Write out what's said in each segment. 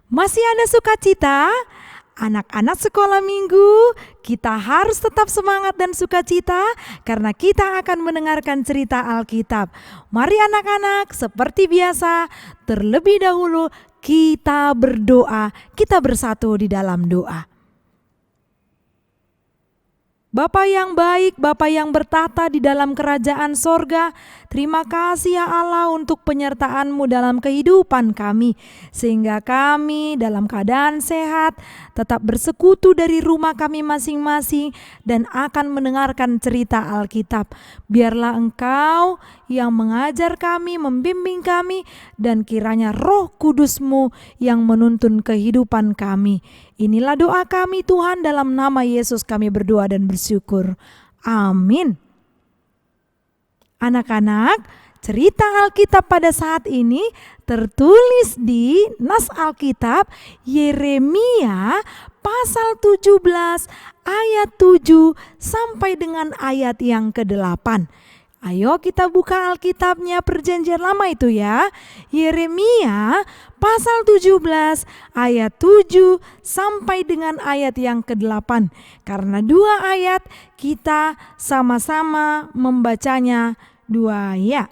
Masih ada sukacita? Anak-anak sekolah minggu, kita harus tetap semangat dan sukacita karena kita akan mendengarkan cerita Alkitab. Mari anak-anak, seperti biasa, terlebih dahulu kita berdoa, kita bersatu di dalam doa. Bapa yang baik, Bapa yang bertata di dalam kerajaan sorga, terima kasih ya Allah untuk penyertaan-Mu dalam kehidupan kami. Sehingga kami dalam keadaan sehat, tetap bersekutu dari rumah kami masing-masing dan akan mendengarkan cerita Alkitab. Biarlah Engkau yang mengajar kami, membimbing kami, dan kiranya Roh Kudus-Mu yang menuntun kehidupan kami. Inilah doa kami Tuhan, dalam nama Yesus kami berdoa dan bersyukur. Amin. Anak-anak, cerita Alkitab pada saat ini tertulis di nas Alkitab Yeremia pasal 17 ayat 7 sampai dengan ayat yang ke-8. Ayo kita buka Alkitabnya Perjanjian Lama itu ya. Yeremia pasal 17 ayat 7 sampai dengan ayat yang ke-8. Karena dua ayat kita sama-sama membacanya dua ya.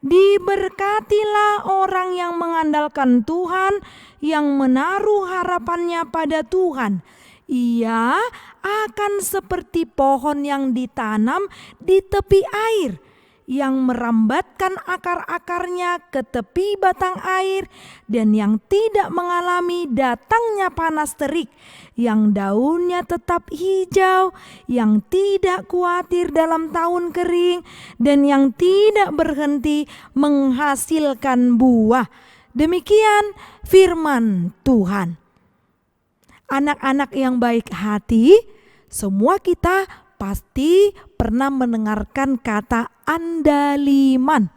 Diberkatilah orang yang mengandalkan Tuhan, yang menaruh harapannya pada Tuhan. Ia akan seperti pohon yang ditanam di tepi air, yang merambatkan akar-akarnya ke tepi batang air, dan yang tidak mengalami datangnya panas terik, yang daunnya tetap hijau, yang tidak khawatir dalam tahun kering, dan yang tidak berhenti menghasilkan buah. Demikian firman Tuhan. Anak-anak yang baik hati, semua kita pasti pernah mendengarkan kata andaliman.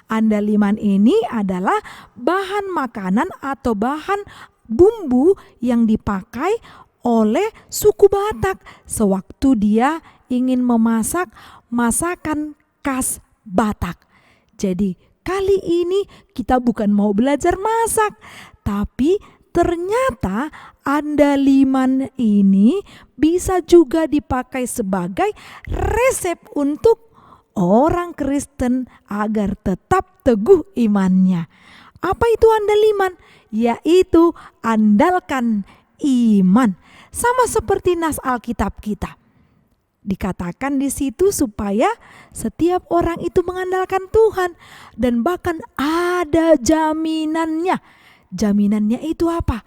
Andaliman ini adalah bahan makanan atau bahan bumbu yang dipakai oleh suku Batak sewaktu dia ingin memasak masakan khas Batak. Jadi kali ini kita bukan mau belajar masak, tapi ternyata andaliman ini bisa juga dipakai sebagai resep untuk orang Kristen agar tetap teguh imannya. Apa itu andaliman? Yaitu andalkan iman. Sama seperti nas Alkitab kita. Dikatakan di situ supaya setiap orang itu mengandalkan Tuhan dan bahkan ada jaminannya. Jaminannya itu apa?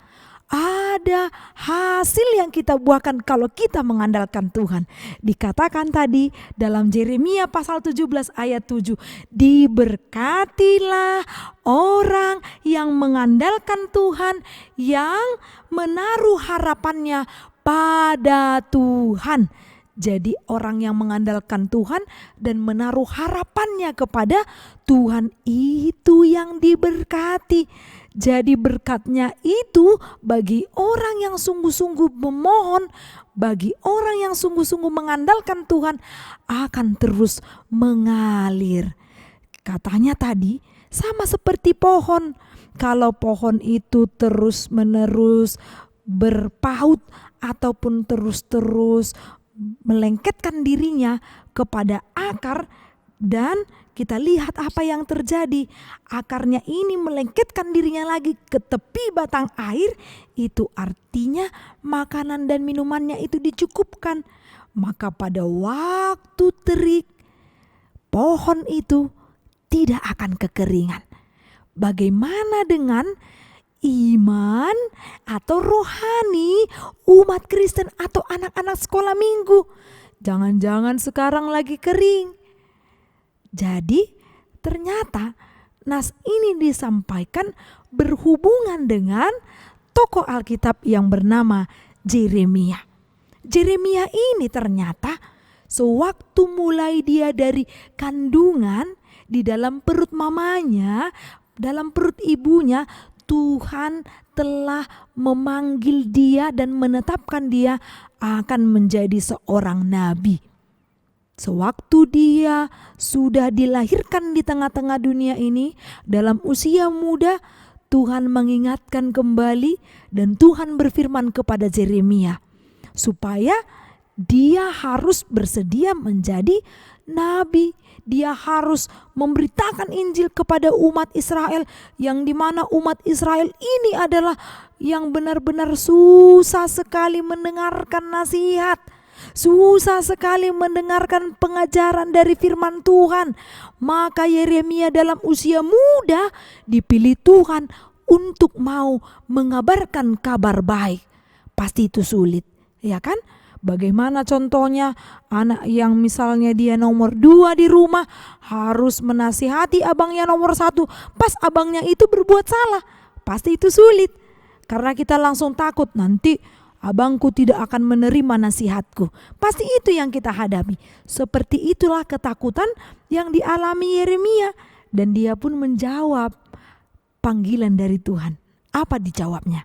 Ada hasil yang kita buahkan kalau kita mengandalkan Tuhan. Dikatakan tadi dalam Yeremia pasal 17 ayat 7, diberkatilah orang yang mengandalkan Tuhan, yang menaruh harapannya pada Tuhan. Jadi orang yang mengandalkan Tuhan dan menaruh harapannya kepada Tuhan itu yang diberkati. Jadi berkatnya itu bagi orang yang sungguh-sungguh memohon, bagi orang yang sungguh-sungguh mengandalkan Tuhan akan terus mengalir. Katanya tadi sama seperti pohon. Kalau pohon itu terus-menerus berpaut ataupun terus-terus melengketkan dirinya kepada akar, dan kita lihat apa yang terjadi. Akarnya ini melengketkan dirinya lagi ke tepi batang air. Itu artinya makanan dan minumannya itu dicukupkan. Maka pada waktu terik, pohon itu tidak akan kekeringan. Bagaimana dengan iman atau rohani umat Kristen atau anak-anak sekolah minggu? Jangan-jangan sekarang lagi kering. Jadi ternyata nas ini disampaikan berhubungan dengan tokoh Alkitab yang bernama Yeremia. Yeremia ini ternyata sewaktu mulai dia dari kandungan di dalam perut mamanya, dalam perut ibunya, Tuhan telah memanggil dia dan menetapkan dia akan menjadi seorang nabi. Sewaktu dia sudah dilahirkan di tengah-tengah dunia ini dalam usia muda, Tuhan mengingatkan kembali dan Tuhan berfirman kepada Yeremia supaya dia harus bersedia menjadi nabi. Dia harus memberitakan Injil kepada umat Israel, yang dimana umat Israel ini adalah yang benar-benar susah sekali mendengarkan nasihat, susah sekali mendengarkan pengajaran dari firman Tuhan. Maka Yeremia dalam usia muda dipilih Tuhan untuk mau mengabarkan kabar baik. Pasti itu sulit, ya kan? Bagaimana contohnya anak yang misalnya dia nomor 2 di rumah harus menasihati abangnya nomor 1 pas abangnya itu berbuat salah. Pasti itu sulit karena kita langsung takut nanti abangku tidak akan menerima nasihatku. Pasti itu yang kita hadapi. Seperti itulah ketakutan yang dialami Yeremia, dan dia pun menjawab panggilan dari Tuhan. Apa dijawabnya?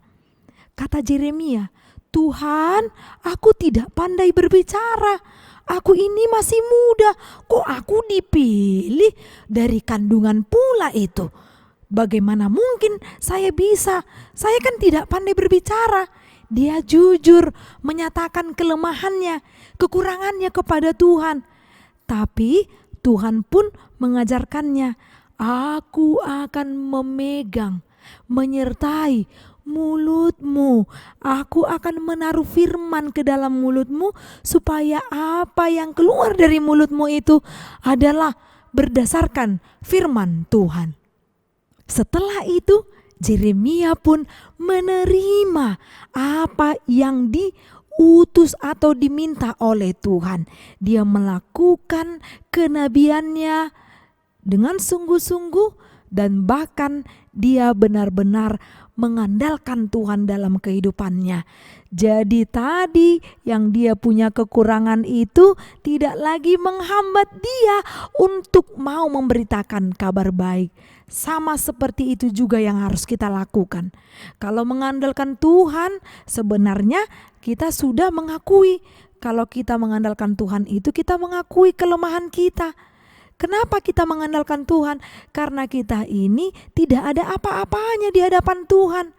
Kata Yeremia, Tuhan, aku tidak pandai berbicara. Aku ini masih muda. Kok aku dipilih dari kandungan pula itu? Bagaimana mungkin saya bisa? Saya kan tidak pandai berbicara. Dia jujur menyatakan kelemahannya, kekurangannya kepada Tuhan. Tapi Tuhan pun mengajarkannya, aku akan memegang, menyertai mulutmu. Aku akan menaruh firman ke dalam mulutmu supaya apa yang keluar dari mulutmu itu adalah berdasarkan firman Tuhan. Setelah itu Yeremia pun menerima apa yang diutus atau diminta oleh Tuhan. Dia melakukan kenabiannya dengan sungguh-sungguh, dan bahkan dia benar-benar mengandalkan Tuhan dalam kehidupannya. Jadi tadi yang dia punya kekurangan itu tidak lagi menghambat dia untuk mau memberitakan kabar baik. Sama seperti itu juga yang harus kita lakukan. Kalau mengandalkan Tuhan, sebenarnya kita sudah mengakui. Kalau kita mengandalkan Tuhan itu kita mengakui kelemahan kita. Kenapa kita mengandalkan Tuhan? Karena kita ini tidak ada apa-apanya di hadapan Tuhan.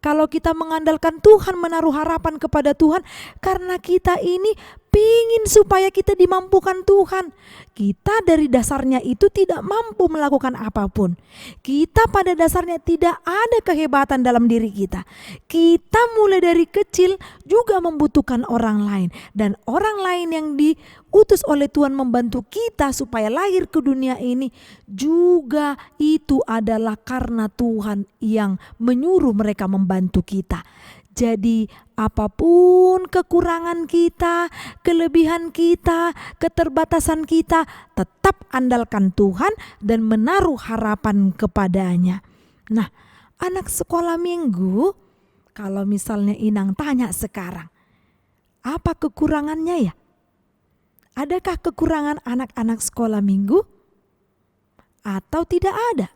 Kalau kita mengandalkan Tuhan, menaruh harapan kepada Tuhan, karena kita ini pingin supaya kita dimampukan Tuhan. Kita dari dasarnya itu tidak mampu melakukan apapun. Kita pada dasarnya tidak ada kehebatan dalam diri kita. Kita mulai dari kecil juga membutuhkan orang lain. Dan orang lain yang diutus oleh Tuhan membantu kita supaya lahir ke dunia ini juga itu adalah karena Tuhan yang menyuruh mereka membantu kita. Jadi apapun kekurangan kita, kelebihan kita, keterbatasan kita, tetap andalkan Tuhan dan menaruh harapan kepadanya. Nah, anak sekolah minggu, kalau misalnya Inang tanya sekarang, apa kekurangannya ya? Adakah kekurangan anak-anak sekolah minggu? Atau tidak ada?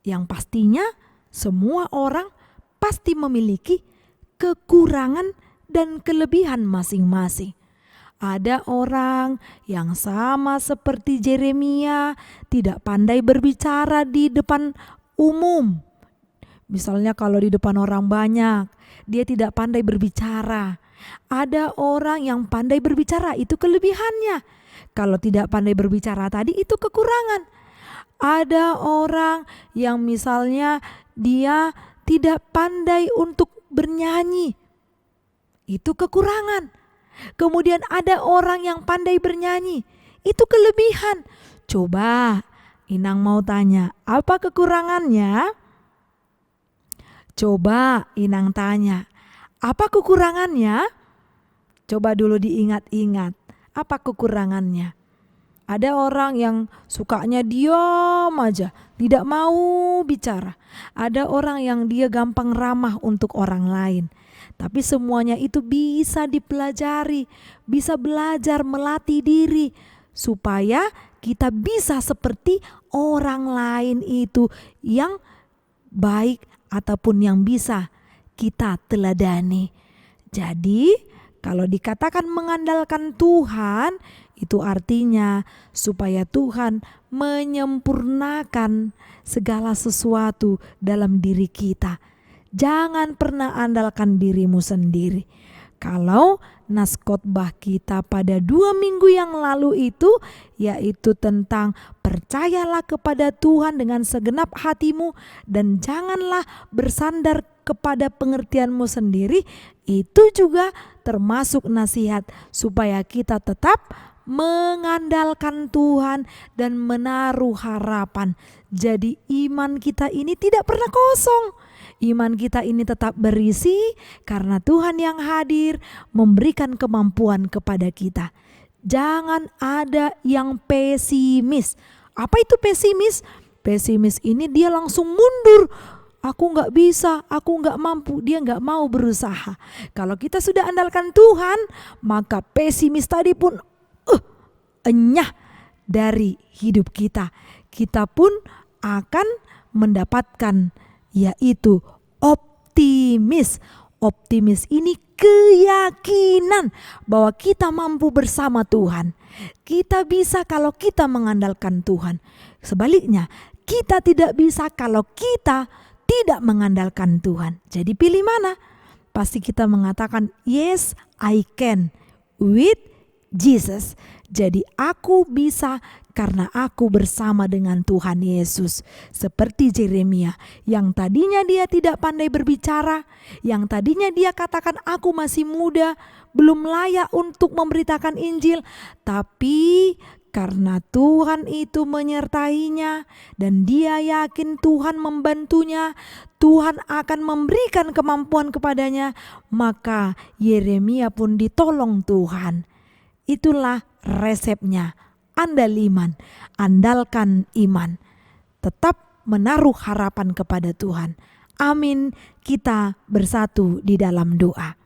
Yang pastinya semua orang pasti memiliki kekurangan dan kelebihan masing-masing. Ada orang yang sama seperti Yeremia, tidak pandai berbicara di depan umum. Misalnya kalau di depan orang banyak, dia tidak pandai berbicara. Ada orang yang pandai berbicara, itu kelebihannya. Kalau tidak pandai berbicara tadi, itu kekurangan. Ada orang yang misalnya dia tidak pandai untuk bernyanyi, itu kekurangan. Kemudian ada orang yang pandai bernyanyi, itu kelebihan. Coba Inang mau tanya, apa kekurangannya? Coba Inang tanya, apa kekurangannya? Coba dulu diingat-ingat, apa kekurangannya? Ada orang yang sukanya diam aja, tidak mau bicara. Ada orang yang dia gampang ramah untuk orang lain. Tapi semuanya itu bisa dipelajari, bisa belajar melatih diri supaya kita bisa seperti orang lain itu yang baik ataupun yang bisa kita teladani. Jadi kalau dikatakan mengandalkan Tuhan, Itu artinya supaya Tuhan menyempurnakan segala sesuatu dalam diri kita. Jangan pernah andalkan dirimu sendiri. Kalau nas khotbah kita pada 2 minggu yang lalu itu, yaitu tentang percayalah kepada Tuhan dengan segenap hatimu dan janganlah bersandar kepada pengertianmu sendiri, itu juga termasuk nasihat supaya kita tetap mengandalkan Tuhan dan menaruh harapan. Jadi iman kita ini tidak pernah kosong. Iman kita ini tetap berisi karena Tuhan yang hadir memberikan kemampuan kepada kita. Jangan ada yang pesimis. Apa itu pesimis? Pesimis ini dia langsung mundur. Aku gak bisa, aku gak mampu, dia gak mau berusaha. Kalau kita sudah andalkan Tuhan, maka pesimis tadi pun enyah dari hidup kita. Kita pun akan mendapatkan yaitu optimis. Optimis ini keyakinan bahwa kita mampu bersama Tuhan. Kita bisa kalau kita mengandalkan Tuhan. Sebaliknya, kita tidak bisa kalau kita tidak mengandalkan Tuhan. Jadi pilih mana? Pasti kita mengatakan yes I can with Jesus. Jadi aku bisa karena aku bersama dengan Tuhan Yesus. Seperti Yeremia yang tadinya dia tidak pandai berbicara, yang tadinya dia katakan aku masih muda, belum layak untuk memberitakan Injil, tapi karena Tuhan itu menyertainya dan dia yakin Tuhan membantunya, Tuhan akan memberikan kemampuan kepadanya, maka Yeremia pun ditolong Tuhan. Itulah resepnya. Andal iman, andalkan iman. Tetap menaruh harapan kepada Tuhan. Amin. Kita bersatu di dalam doa.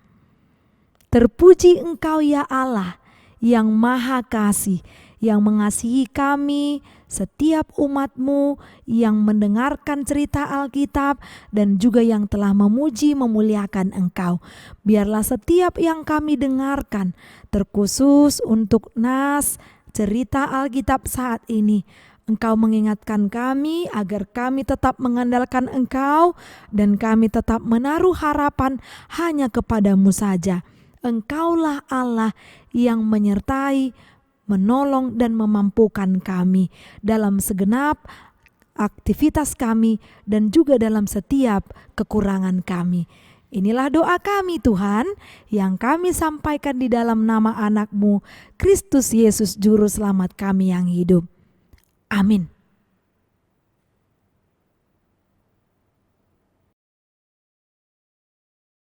Terpuji Engkau ya Allah yang maha kasih, yang mengasihi kami, setiap umat-Mu yang mendengarkan cerita Alkitab dan juga yang telah memuji memuliakan Engkau. Biarlah setiap yang kami dengarkan, terkhusus untuk nas cerita Alkitab saat ini, Engkau mengingatkan kami agar kami tetap mengandalkan Engkau dan kami tetap menaruh harapan hanya kepada-Mu saja. Engkaulah Allah yang menyertai, menolong dan memampukan kami dalam segenap aktivitas kami dan juga dalam setiap kekurangan kami. Inilah doa kami Tuhan yang kami sampaikan di dalam nama anak-Mu, Kristus Yesus Juru Selamat kami yang hidup. Amin.